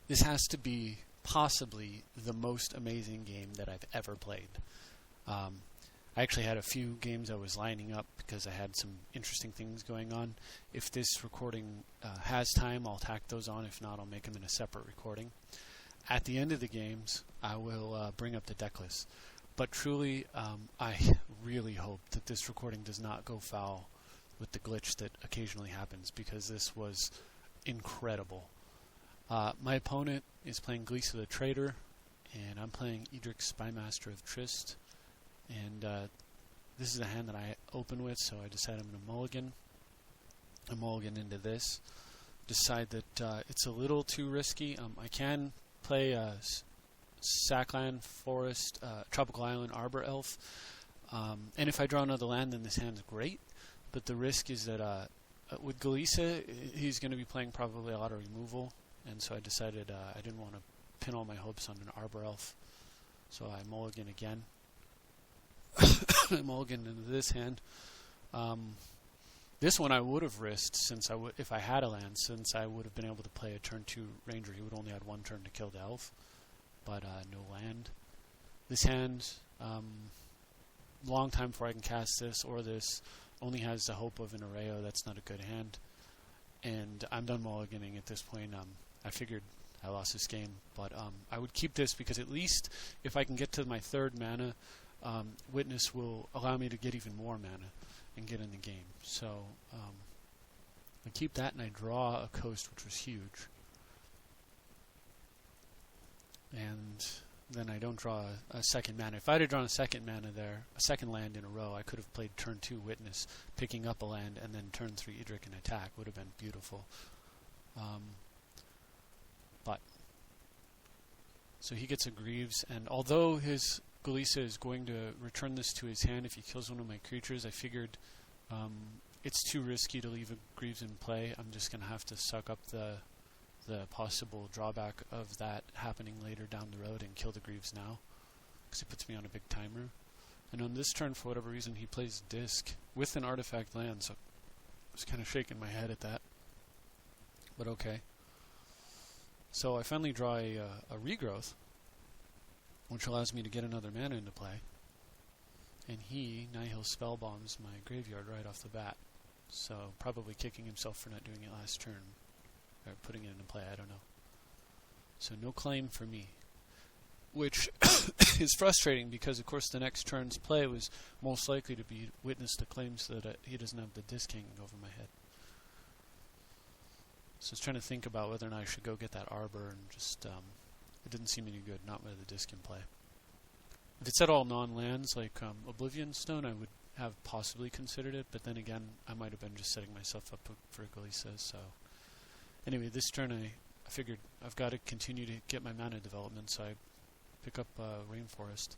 This has to be possibly the most amazing game that I've ever played. I actually had a few games I was lining up because I had some interesting things going on. If this recording has time, I'll tack those on. If not, I'll make them in a separate recording. At the end of the games, I will bring up the deck list. But truly, I really hope that this recording does not go foul with the glitch that occasionally happens, because this was incredible. My opponent is playing Glisa the Traitor, and I'm playing Edric Spymaster of Trist. And this is a hand that I open with, so I decide I'm going to mulligan. I mulligan into this. Decide that it's a little too risky. I can play Sackland, Forest, Tropical Island, Arbor Elf. And if I draw another land, then this hand's great. But the risk is that with Glisa, he's going to be playing probably a lot of removal. And so I decided I didn't want to pin all my hopes on an Arbor Elf. So I mulligan again. I mulligan into this hand. This one I would have risked if I had a land, since I would have been able to play a turn 2 Ranger. He would only had one turn to kill the elf, but no land. This hand, long time before I can cast this or this, only has the hope of an Arreo. That's not a good hand. And I'm done mulliganing at this point. I figured I lost this game, but I would keep this because at least if I can get to my third mana, Witness will allow me to get even more mana and get in the game. So I keep that, and I draw a coast, which was huge. And then I don't draw a second mana. If I had drawn a second mana there, a second land in a row, I could have played turn 2 Witness, picking up a land, and then turn 3 Edric and attack. Would have been beautiful. But so he gets a Greaves, and although his Glisa is going to return this to his hand if he kills one of my creatures, I figured it's too risky to leave a Greaves in play. I'm just going to have to suck up the possible drawback of that happening later down the road and kill the Greaves now, because it puts me on a big timer. And on this turn, for whatever reason, he plays Disc with an artifact land, so I was kind of shaking my head at that. But okay. So I finally draw a Regrowth, which allows me to get another mana into play. And he Nihil Spellbombs my graveyard right off the bat. So probably kicking himself for not doing it last turn. Or putting it into play, I don't know. So no claim for me. Which is frustrating because, of course, the next turn's play was most likely to be Witness the claim so that he doesn't have the disc hanging over my head. So I was trying to think about whether or not I should go get that Arbor, and just, it didn't seem any good, not with the disc in play. If it said all non-lands, like Oblivion Stone, I would have possibly considered it, but then again, I might have been just setting myself up for Glisa, so... Anyway, this turn I figured I've got to continue to get my mana development, so I pick up Rainforest.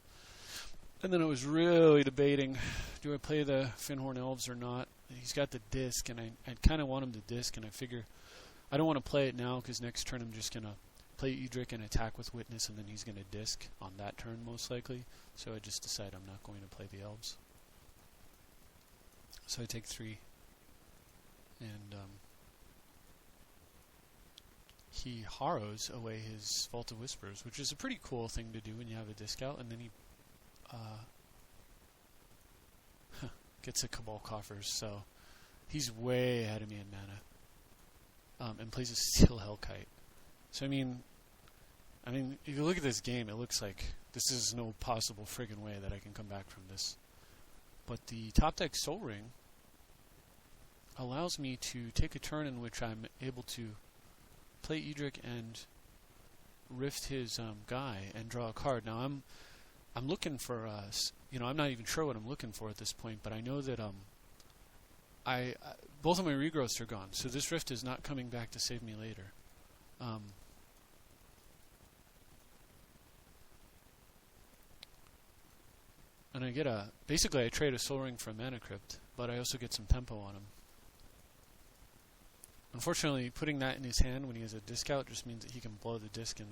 And then I was really debating, do I play the Finhorn Elves or not? He's got the disc, and I kind of want him to disc, and I figure I don't want to play it now, because next turn I'm just going to play Edric and attack with Witness, and then he's going to disc on that turn most likely. So I just decide I'm not going to play the Elves. So I take 3, and he Harrows away his Vault of Whispers, which is a pretty cool thing to do when you have a disc out, and then he gets a Cabal Coffers, so he's way ahead of me in mana, and plays a Steel Hellkite. So I mean, if you look at this game, it looks like this is no possible friggin' way that I can come back from this. But the top deck Soul Ring allows me to take a turn in which I'm able to play Edric and rift his guy and draw a card. Now I'm looking for I'm not even sure what I'm looking for at this point, but I know that both of my regrowths are gone, so this rift is not coming back to save me later. And I get basically I trade a Soul Ring for a Mana Crypt, but I also get some tempo on him. Unfortunately, putting that in his hand when he has a disc out just means that he can blow the disc and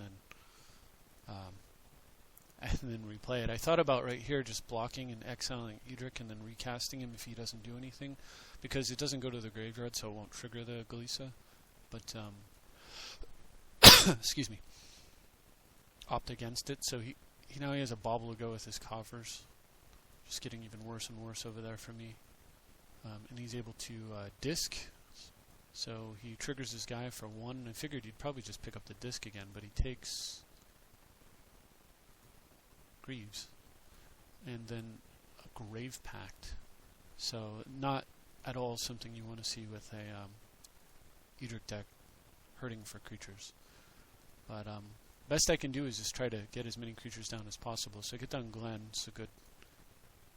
then replay it. I thought about right here just blocking and exiling Edric and then recasting him if he doesn't do anything, because it doesn't go to the graveyard, so it won't trigger the Glisa. But excuse me. opt against it. So he now he has a bauble to go with his coffers. Just getting even worse and worse over there for me. And he's able to disc. So he triggers his guy for 1. I figured he'd probably just pick up the disc again, but he takes Greaves. And then a Grave Pact. So not at all something you want to see with a Edric deck hurting for creatures. But best I can do is just try to get as many creatures down as possible. So I get down Glen. It's a good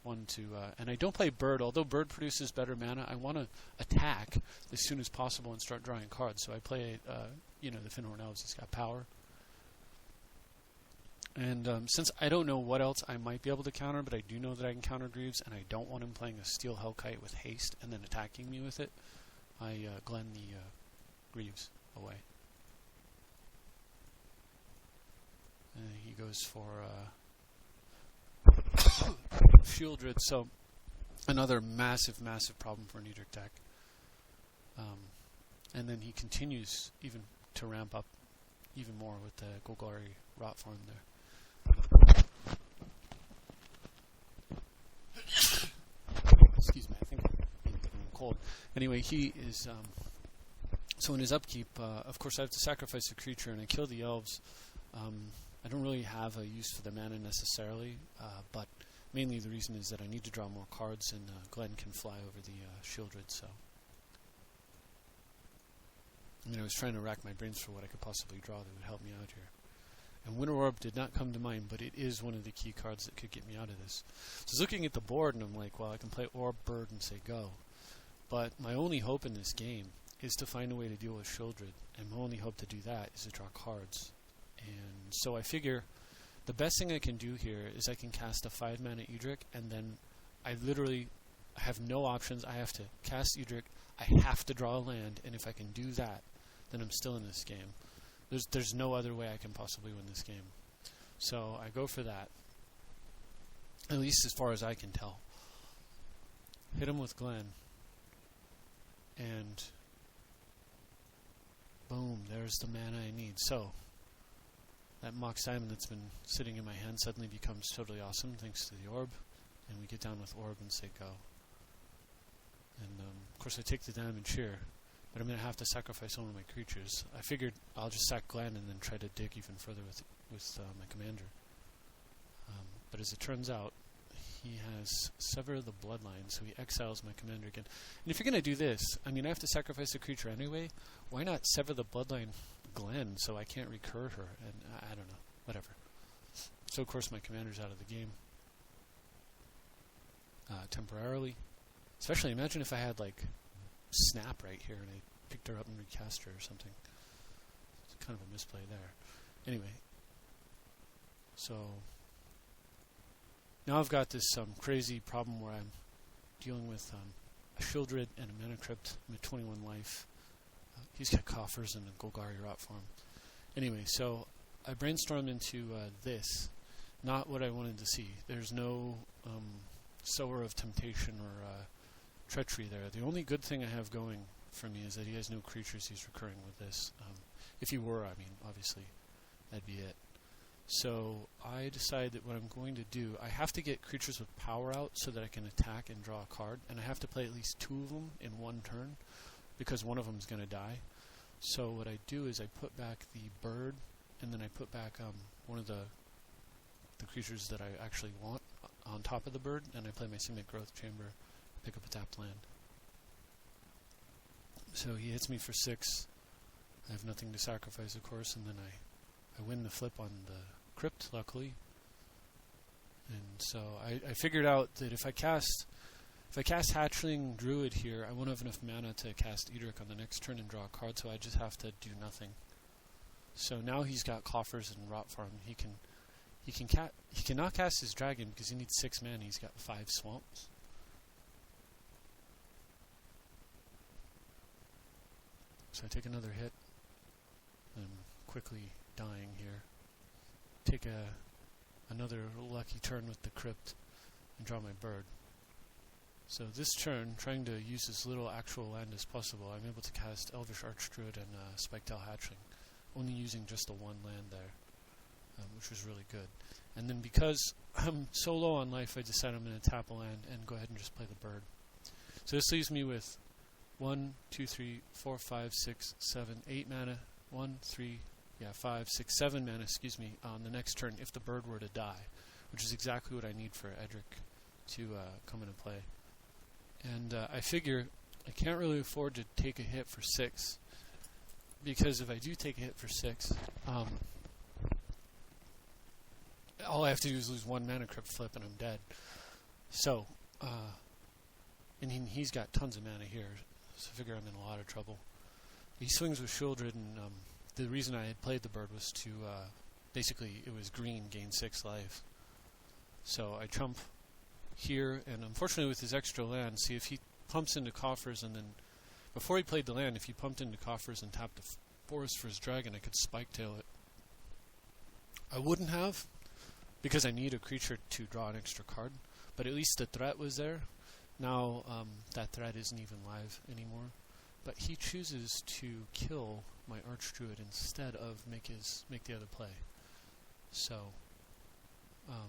one to... and I don't play Bird. Although Bird produces better mana, I want to attack as soon as possible and start drawing cards. So I play, the Finhorn Elves. He's got power. And since I don't know what else I might be able to counter, but I do know that I can counter Greaves, and I don't want him playing a Steel Hellkite with haste and then attacking me with it, I Glen the Greaves away. And he goes for Shieldred, so another massive, massive problem for an Edric deck. And then he continues even to ramp up even more with the Golgari Rotform there. Excuse me, I think I'm getting cold. Anyway, he is... so in his upkeep, of course I have to sacrifice a creature and I kill the elves. I don't really have a use for the mana necessarily, but mainly the reason is that I need to draw more cards and Glen can fly over the Shieldred, so... I was trying to rack my brains for what I could possibly draw that would help me out here. And Winter Orb did not come to mind, but it is one of the key cards that could get me out of this. So I was looking at the board and I'm like, well, I can play Orb, Bird, and say go. But my only hope in this game is to find a way to deal with Shieldred, and my only hope to do that is to draw cards. And so I figure the best thing I can do here is I can cast a 5-mana Edric, and then I literally have no options. I have to cast Edric, I have to draw a land, and if I can do that, then I'm still in this game. There's no other way I can possibly win this game. So I go for that, at least as far as I can tell. Hit him with Glen, and boom, there's the mana I need. So that Mox Diamond that's been sitting in my hand suddenly becomes totally awesome thanks to the Orb, and we get down with Orb and say go. And of course I take the Diamond Shear, but I'm going to have to sacrifice one of my creatures. I figured I'll just sack Glen and then try to dig even further with my commander. But as it turns out, he has Sever the Bloodline, so he exiles my commander again. And if you're going to do this, I have to sacrifice a creature anyway. Why not Sever the Bloodline Glen so I can't recur her? And I don't know. Whatever. So of course my commander's out of the game. Temporarily. Especially imagine if I had like Snap right here and I picked her up and recast her or something. It's kind of a misplay there. Anyway, so now I've got this crazy problem where I'm dealing with a Shieldred and a Mana Crypt. I'm at 21 life. He's got coffers and a Golgari Rotform. Anyway, so I brainstormed into this, not what I wanted to see. There's no Sower of Temptation or Treachery there. The only good thing I have going for me is that he has no creatures he's recurring with this. If he were, obviously, that'd be it. So I decide that what I'm going to do, I have to get creatures with power out so that I can attack and draw a card, and I have to play at least 2 of them in one turn, because one of them is going to die. So what I do is I put back the Bird, and then I put back one of the creatures that I actually want on top of the Bird, and I play my Signet Growth Chamber, pick up a tapped land. So he hits me for 6. I have nothing to sacrifice, of course, and then I win the flip on the Crypt, luckily. And so I figured out that if I cast Hatchling Druid here, I won't have enough mana to cast Edric on the next turn and draw a card, so I just have to do nothing. So now he's got coffers and Rotfarm. He cannot cast his dragon because he needs 6 mana. He's got 5 swamps. So I take another hit. I'm quickly dying here. Take another lucky turn with the Crypt and draw my Bird. So this turn, trying to use as little actual land as possible, I'm able to cast Elvish Archdruid and Spiketail Hatchling, only using just the 1 land there. which was really good. And then because I'm so low on life, I decided I'm going to tap a land and go ahead and just play the bird. So this leaves me with 1, 2, 3, 4, 5, 6, 7, 8 mana. 1, 3, 5, 6, 7 mana, on the next turn if the bird were to die, which is exactly what I need for Edric to come into play. And I figure I can't really afford to take a hit for 6, because if I do take a hit for 6, all I have to do is lose 1 mana crypt flip and I'm dead. So, and he's got tons of mana here, so I figure I'm in a lot of trouble. He swings with Shieldred, and the reason I had played the bird was to, basically, it was green, gain 6 life. So I trump here, and unfortunately with his extra land, see if he pumps into coffers, and then, before he played the land, if he pumped into coffers and tapped the forest for his dragon, I could spike-tail it. I wouldn't have, because I need a creature to draw an extra card, but at least the threat was there. Now that threat isn't even live anymore. But he chooses to kill my Archdruid instead of make the other play. So, I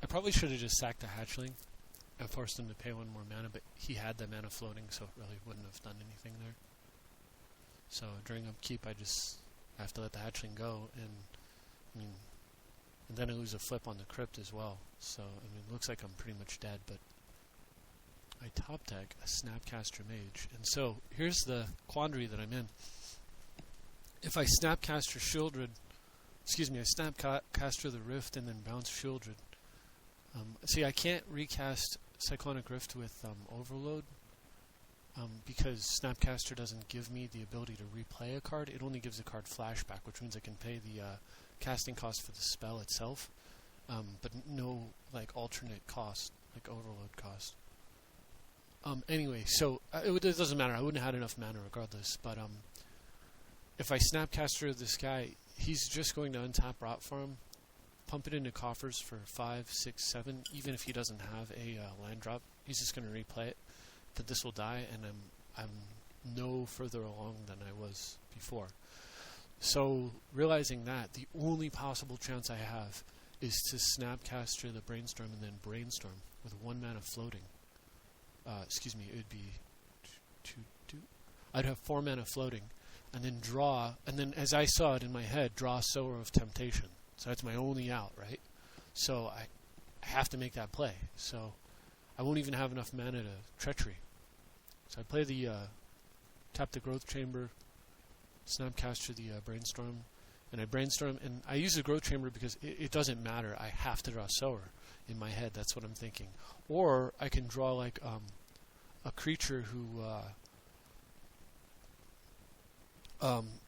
probably should have just sacked the Hatchling and forced him to pay 1 more mana, but he had the mana floating, so it really wouldn't have done anything there. So during upkeep, I have to let the Hatchling go, and then I lose a flip on the Crypt as well. So it looks like I'm pretty much dead, but I top deck a Snapcaster Mage. And so, here's the quandary that I'm in. If I Snapcaster Shieldred, I Snapcaster the Rift and then bounce Shieldred. See, I can't recast Cyclonic Rift with Overload, because Snapcaster doesn't give me the ability to replay a card. It only gives a card flashback, which means I can pay the casting cost for the spell itself, but no alternate cost, like Overload cost. Anyway, so it doesn't matter. I wouldn't have had enough mana regardless. But if I Snapcaster this guy, he's just going to untap Rot Farm, pump it into coffers for 5, 6, 7. Even if he doesn't have a land drop, he's just going to replay it. That this will die, and I'm no further along than I was before. So realizing that, the only possible chance I have is to Snapcaster the Brainstorm and then Brainstorm with 1 mana floating. It would be 2. I'd have 4 mana floating, and then draw, and then as I saw it in my head, draw Sower of Temptation. So that's my only out, right? So I have to make that play. So I won't even have enough mana to Treachery. So I play the tap the Growth Chamber, Snapcaster the Brainstorm, and I Brainstorm, and I use the Growth Chamber because it doesn't matter. I have to draw Sower. In my head, that's what I'm thinking. Or I can draw a creature who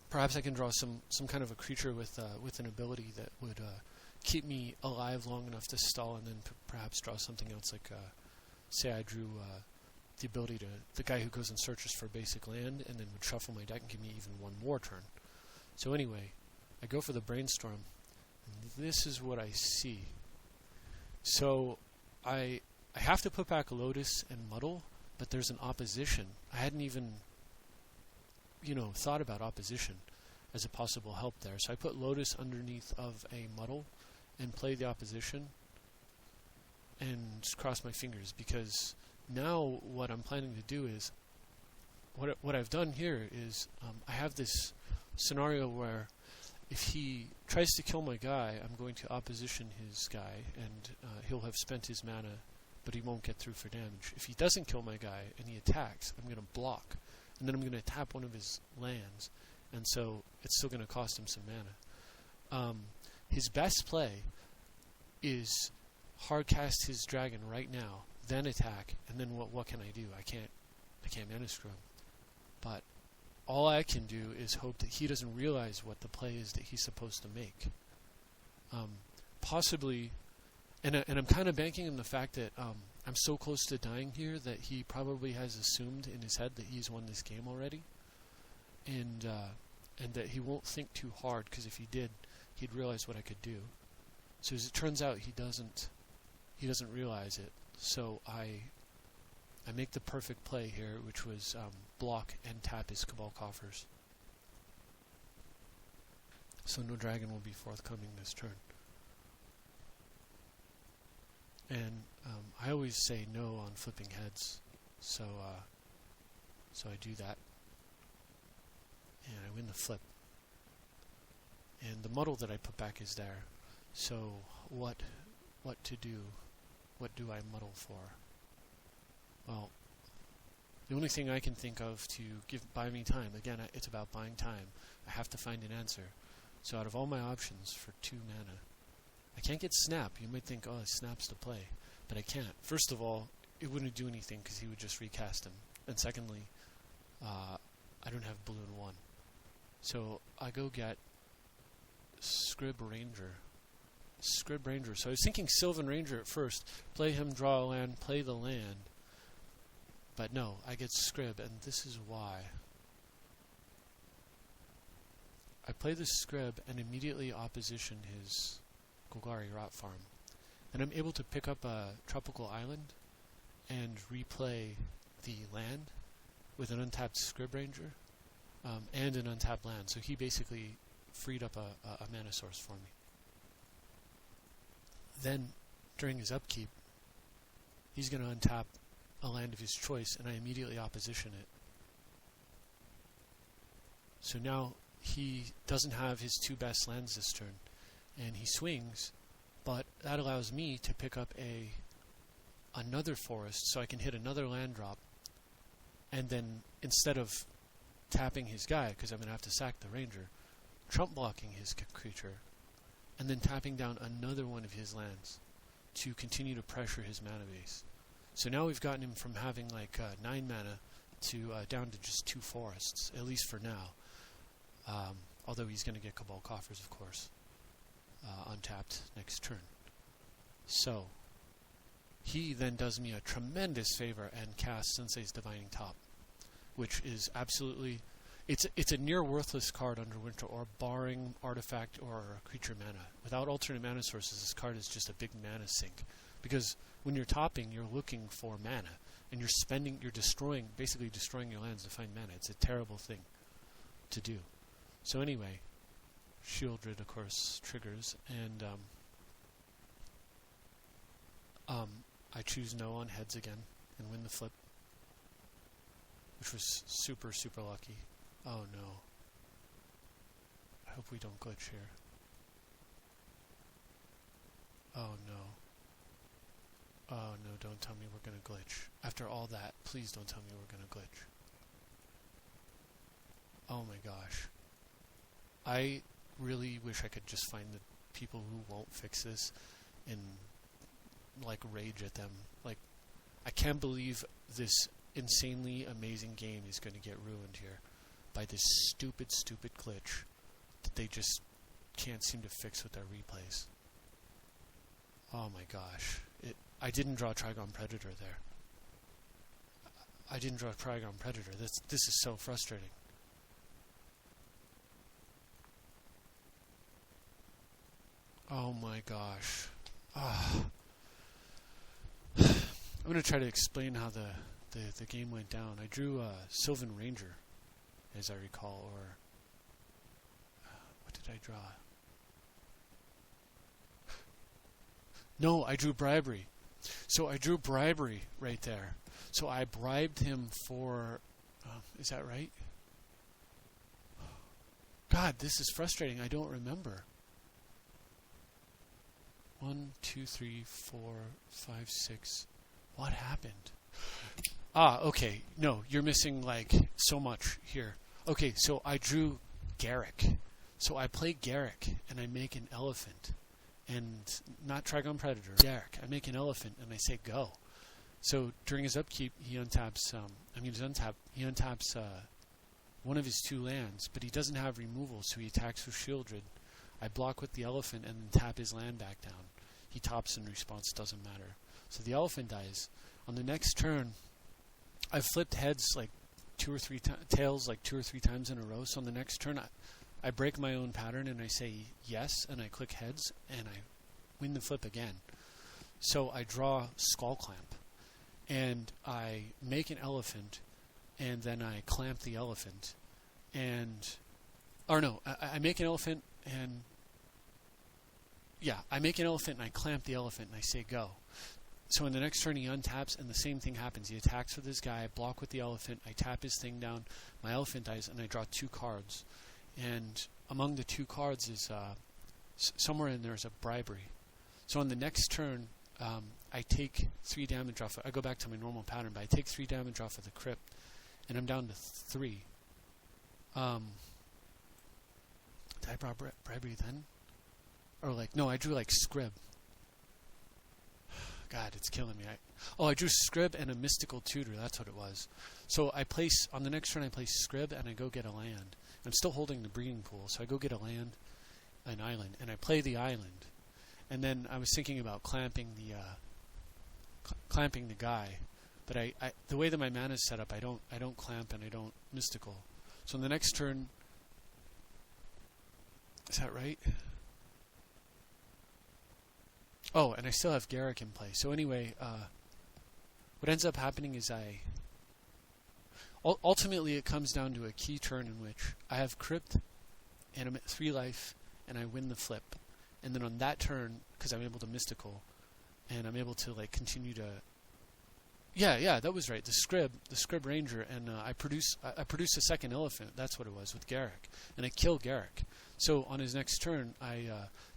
perhaps I can draw some kind of a creature with an ability that would keep me alive long enough to stall, and then perhaps draw something else, like say I drew the ability to the guy who goes and searches for basic land, and then would shuffle my deck and give me even 1 more turn. So anyway, I go for the Brainstorm, and this is what I see. So I have to put back Lotus and Muddle, but there's an opposition. I hadn't even, thought about opposition as a possible help there. So I put Lotus underneath of a Muddle and play the opposition and cross my fingers, because now what I'm planning to do is, what I've done here is, I have this scenario where if he tries to kill my guy, I'm going to opposition his guy, and he'll have spent his mana, but he won't get through for damage. If he doesn't kill my guy and he attacks, I'm going to block, and then I'm going to tap one of his lands, and so it's still going to cost him some mana. His best play is hardcast his dragon right now, then attack, and then what can I do? I can't mana screw him. But all I can do is hope that he doesn't realize what the play is that he's supposed to make. Possibly, and I'm kind of banking on the fact that I'm so close to dying here that he probably has assumed in his head that he's won this game already, and that he won't think too hard, because if he did, he'd realize what I could do. So as it turns out, he doesn't realize it. So I make the perfect play here, which was block and tap his Cabal Coffers. So no dragon will be forthcoming this turn. And I always say no on flipping heads, so I do that, and I win the flip. And the muddle that I put back is there. So what to do? What do I muddle for? Well, the only thing I can think of to buy me time, again, it's about buying time. I have to find an answer. So out of all my options for 2 mana, I can't get Snap. You might think, oh, Snap's to play. But I can't. First of all, it wouldn't do anything because he would just recast him. And secondly, I don't have blue and 1. So I go get Scrib Ranger. So I was thinking Sylvan Ranger at first. Play him, draw a land, play the land. But no, I get Scrib, and this is why. I play the Scrib and immediately opposition his Golgari Rot Farm. And I'm able to pick up a Tropical Island and replay the land with an untapped Scrib Ranger and an untapped land. So he basically freed up a mana source for me. Then, during his upkeep, he's going to untap a land of his choice, and I immediately opposition it. So now he doesn't have his 2 best lands this turn, and he swings, but that allows me to pick up another forest, so I can hit another land drop, and then instead of tapping his guy, because I'm going to have to sack the ranger, trump blocking his creature, and then tapping down another one of his lands to continue to pressure his mana base. So now we've gotten him from having like 9 mana to down to just 2 forests, at least for now. Although he's going to get Cabal Coffers, of course, untapped next turn. So he then does me a tremendous favor and casts Sensei's Divining Top, which is absolutely... It's a near worthless card under Winter Orb, barring artifact or creature mana. Without alternate mana sources, this card is just a big mana sink. Because when you're topping, you're looking for mana, and you're basically destroying your lands to find mana. It's a terrible thing to do. So anyway, Shieldred, of course, triggers, and I choose no on heads again and win the flip, which was super, super lucky. Oh no. I hope we don't glitch here. Oh no. Oh no, don't tell me we're gonna glitch. After all that, please don't tell me we're gonna glitch. Oh my gosh. I really wish I could just find the people who won't fix this and like rage at them. Like, I can't believe this insanely amazing game is going to get ruined here by this stupid, stupid glitch that they just can't seem to fix with their replays. Oh my gosh. I didn't draw Trigon Predator there. I didn't draw Trigon Predator. This is so frustrating. Oh my gosh. I'm going to try to explain how the game went down. I drew Sylvan Ranger, as I recall, or... what did I draw? No, I drew Bribery. So I drew Bribery right there. So I bribed him for... is that right? God, this is frustrating. I don't remember. 1, 2, 3, 4, 5, 6. What happened? Okay. No, you're missing, like, so much here. Okay, so I drew Garrick. So I play Garrick, and I make an elephant. And not Trigon Predator, Garrick. I make an elephant, and I say go. So during his upkeep, he untaps... he untaps one of his 2 lands, but he doesn't have removal, so he attacks with Shieldred. I block with the elephant and then tap his land back down. He tops in response, doesn't matter. So the elephant dies. On the next turn, I've flipped heads like 2 or 3 tails like 2 or 3 times in a row. So on the next turn, I break my own pattern and I say yes, and I click heads, and I win the flip again. So I draw Skull Clamp, and I make an elephant, and then I clamp the elephant, and... Or no, I make an elephant, and yeah, I make an elephant and I clamp the elephant and I say go. So in the next turn he untaps and the same thing happens. He attacks with his guy, I block with the elephant, I tap his thing down, my elephant dies, and I draw 2 cards. And among the 2 cards is somewhere in there is a bribery. So on the next turn, I take 3 damage off. I go back to my normal pattern, but I take 3 damage off of the crypt, and I'm down to 3. Did I draw bribery then? Or no, I drew Scrib. God, it's killing me. I drew Scrib and a mystical tutor. That's what it was. So on the next turn I place Scrib and I go get a land. I'm still holding the breeding pool, so I go get an island, and I play the island. And then I was thinking about clamping the guy, but the way that my mana is set up, I don't clamp and I don't mystical. So in the next turn, is that right? Oh, and I still have Garrick in play. So anyway, what ends up happening is ultimately it comes down to a key turn in which I have Crypt, and I'm at 3 life, and I win the flip. And then on that turn, because I'm able to mystical, and I'm able to continue to... Yeah, that was right. The Scrib Ranger, and I produce a second elephant. That's what it was with Garrick, and I kill Garrick. So on his next turn, I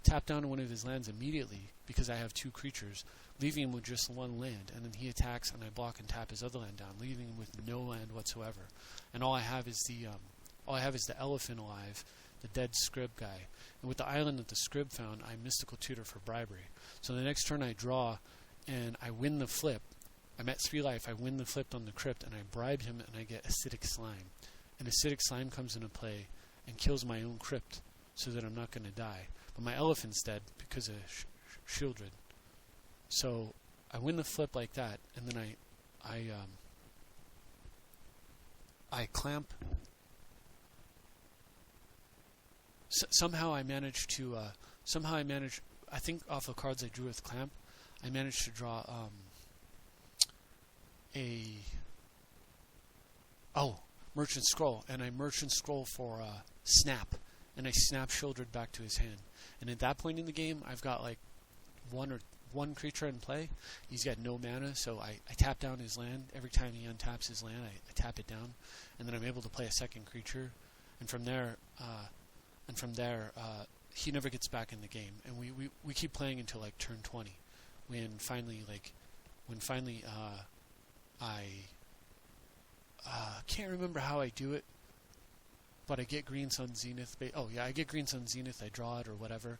tap down one of his lands immediately because I have 2 creatures, leaving him with just 1 land. And then he attacks, and I block and tap his other land down, leaving him with no land whatsoever. And all I have is the elephant alive, the dead Scrib guy. And with the island that the Scrib found, I mystical tutor for bribery. So the next turn I draw, and I win the flip. I'm at 3 life. I win the flip on the crypt, and I bribe him, and I get acidic slime. And acidic slime comes into play and kills my own crypt, so that I'm not going to die. But my elephant's dead because of Shieldred. So I win the flip like that, and then I clamp. Somehow I managed. I think off the cards I drew with clamp, I managed to draw Merchant Scroll, and I Merchant Scroll for Snap, and I snap Shieldred back to his hand. And at that point in the game, I've got one creature in play. He's got no mana, so I tap down his land. Every time he untaps his land, I tap it down, and then I'm able to play a second creature. And from there, he never gets back in the game. And we keep playing until turn 20, when finally I can't remember how I do it, but I get Green Sun Zenith. I get Green Sun Zenith. I draw it or whatever,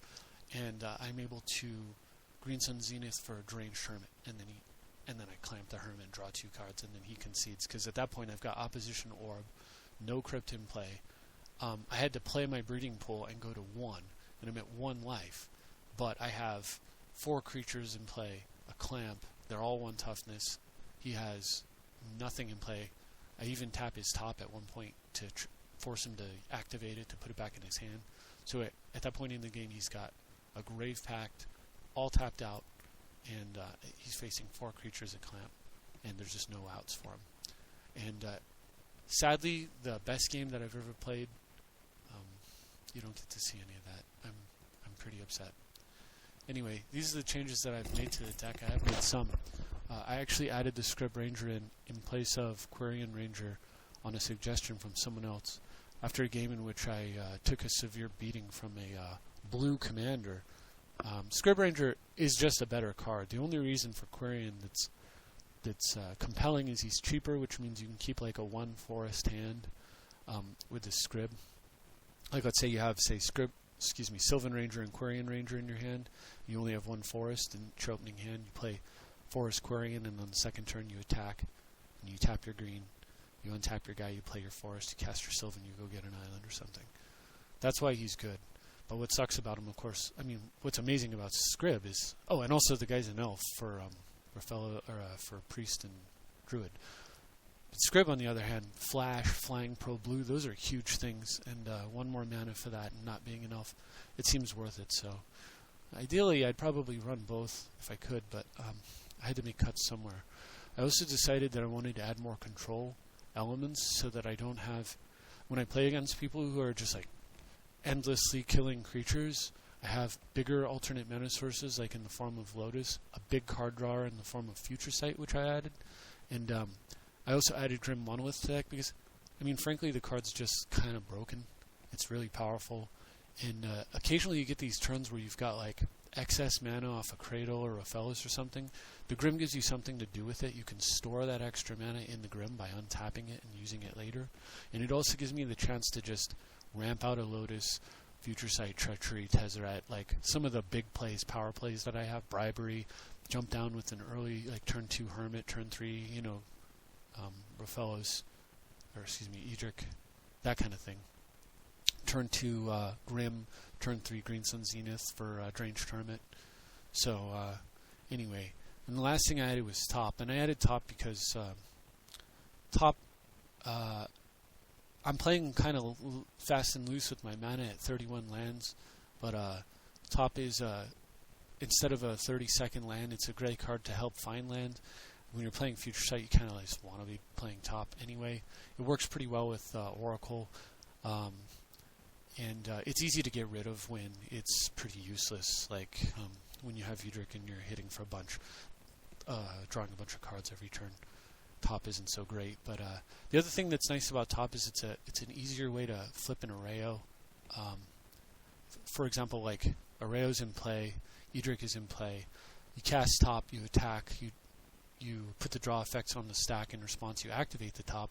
and I'm able to Green Sun Zenith for a Deranged Hermit, and then I clamp the Hermit, draw 2 cards, and then he concedes. Because at that point I've got Opposition Orb, no Crypt in play. I had to play my breeding pool and go to 1, and I'm at 1 life, but I have 4 creatures in play, a clamp. They're all 1 toughness. He has nothing in play. I even tap his top at one point to force him to activate it, to put it back in his hand. So at that point in the game, he's got a Grave Pact, all tapped out, and he's facing 4 creatures at clamp, and there's just no outs for him. And sadly, the best game that I've ever played, you don't get to see any of that. I'm pretty upset. Anyway, these are the changes that I've made to the deck. I have made some. I actually added the Scrib Ranger in place of Quarian Ranger on a suggestion from someone else after a game in which I took a severe beating from a blue commander. Scrib Ranger is just a better card. The only reason for Quarian that's compelling is he's cheaper, which means you can keep a 1 forest hand with the Scrib. Let's say you have Sylvan Ranger and Quarian Ranger in your hand. You only have 1 forest in your opening hand. You play Forest Quarian, and on the second turn you attack, and you tap your green, you untap your guy, you play your forest, you cast your Sylvan, you go get an island or something. That's why he's good. But what sucks about him, of course, what's amazing about Scrib is, and also the guy's an elf for priest and druid. But Scrib, on the other hand, flash, flying, pro blue, those are huge things, and 1 more mana for that, and not being an elf, it seems worth it. So ideally, I'd probably run both if I could, but I had to make cuts somewhere. I also decided that I wanted to add more control elements so that I don't have, when I play against people who are just endlessly killing creatures. I have bigger alternate mana sources, like in the form of Lotus, a big card drawer in the form of Future Sight, which I added, and I also added Grim Monolith to the deck because, I mean, frankly, the card's just kind of broken. It's really powerful, and occasionally you get these turns where you've got like excess mana off a Cradle or a Fellas or something. The Grim gives you something to do with it. You can store that extra mana in the Grim by untapping it and using it later, and it also gives me the chance to just ramp out a Lotus, Future Sight, Treachery, Tezzeret, like some of the big plays, power plays that I have, Bribery, jump down with an early, like turn 2 Hermit, turn 3, Raphaelos, or excuse me, Edric, that kind of thing. Turn 2 Grim, turn 3 Green Sun Zenith for Drenched Hermit. So, anyway, and the last thing I added was Top, and I added Top because Top, I'm playing kind of fast and loose with my mana at 31 lands, but Top is, instead of a 30-second land, it's a great card to help find land. When you're playing Future Sight, you kind of just want to be playing Top anyway. It works pretty well with Oracle, and it's easy to get rid of when it's pretty useless, like when you have Edric and you're hitting for a bunch, drawing a bunch of cards every turn. Top isn't so great, but the other thing that's nice about Top is it's an easier way to flip an Arreo. For example, like Arreo's in play, Edric is in play. You cast Top, you attack, you put the draw effects on the stack. In response, you activate the Top.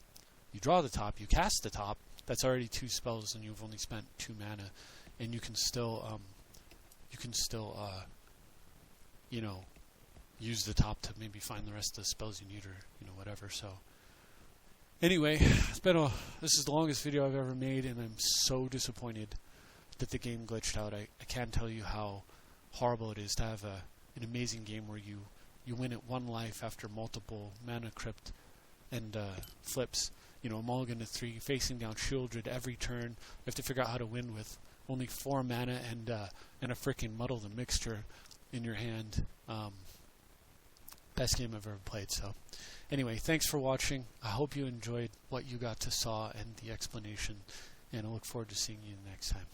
You draw the Top, you cast the Top. That's already 2 spells, and you've only spent 2 mana, and you can still use the Top to maybe find the rest of the spells you need, or whatever. So anyway, this is the longest video I've ever made, and I'm so disappointed that the game glitched out. I can't tell you how horrible it is to have an amazing game where you win at 1 life after multiple mana crypt and flips. A mulligan to 3, facing down Shieldred every turn. You have to figure out how to win with only 4 mana and a freaking Muddle the Mixture in your hand. Best game I've ever played. So anyway, thanks for watching. I hope you enjoyed what you got to saw and the explanation, and I look forward to seeing you next time.